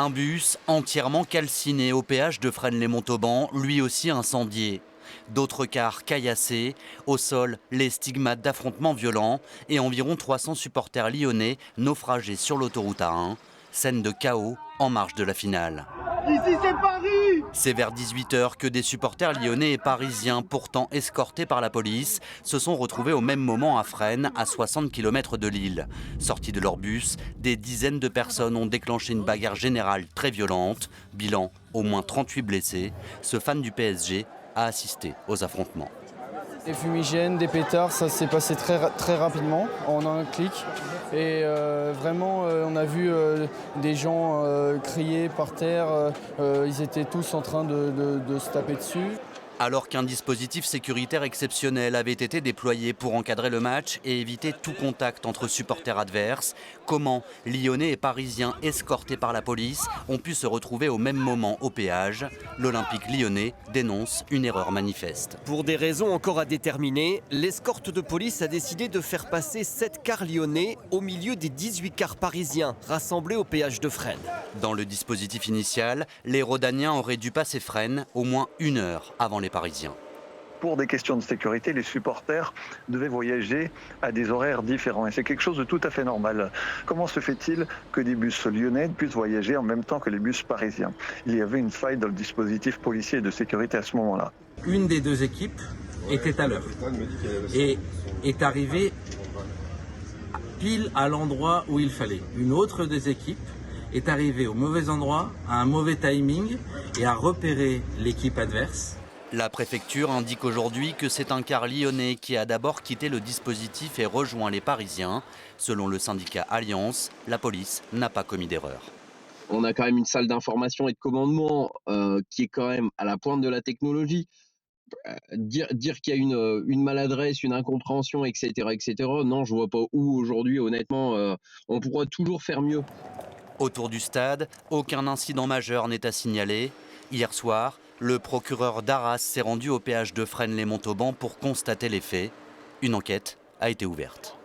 Un bus entièrement calciné au péage de Fresnes-lès-Montauban, lui aussi incendié. D'autres cars caillassés, au sol les stigmates d'affrontements violents et environ 300 supporters lyonnais naufragés sur l'autoroute A1. Scène de chaos en marge de la finale. Ici c'est Paris! C'est vers 18h que des supporters lyonnais et parisiens, pourtant escortés par la police, se sont retrouvés au même moment à Fresnes, à 60 km de Lille. Sortis de leur bus, des dizaines de personnes ont déclenché une bagarre générale très violente. Bilan, au moins 38 blessés. Ce fan du PSG a assisté aux affrontements. Des fumigènes, des pétards, ça s'est passé très rapidement, en un clic. Et vraiment, on a vu des gens crier par terre, ils étaient tous en train de se taper dessus. Alors qu'un dispositif sécuritaire exceptionnel avait été déployé pour encadrer le match et éviter tout contact entre supporters adverses, comment Lyonnais et Parisiens escortés par la police ont pu se retrouver au même moment au péage? L'Olympique lyonnais dénonce une erreur manifeste. Pour des raisons encore à déterminer, l'escorte de police a décidé de faire passer 7 cars lyonnais au milieu des 18 cars parisiens rassemblés au péage de Fresnes. Dans le dispositif initial, les Rhodaniens auraient dû passer Fresnes au moins 1 heure avant les Parisiens. Pour des questions de sécurité, les supporters devaient voyager à des horaires différents et c'est quelque chose de tout à fait normal. Comment se fait-il que des bus lyonnais puissent voyager en même temps que les bus parisiens? Il y avait une faille dans le dispositif policier et de sécurité à ce moment-là. Une des deux équipes était à l'heure et est arrivée pile à l'endroit où il fallait. Une autre des équipes est arrivée au mauvais endroit, à un mauvais timing et a repéré l'équipe adverse. La préfecture indique aujourd'hui que c'est un car lyonnais qui a d'abord quitté le dispositif et rejoint les Parisiens. Selon le syndicat Alliance, la police n'a pas commis d'erreur. On a quand même une salle d'information et de commandement qui est quand même à la pointe de la technologie. Dire qu'il y a une maladresse, une incompréhension, etc., non, je vois pas où aujourd'hui, honnêtement, on pourra toujours faire mieux. Autour du stade, aucun incident majeur n'est à signaler. Hier soir, le procureur d'Arras s'est rendu au péage de Fresnes-lès-Montauban pour constater les faits. Une enquête a été ouverte.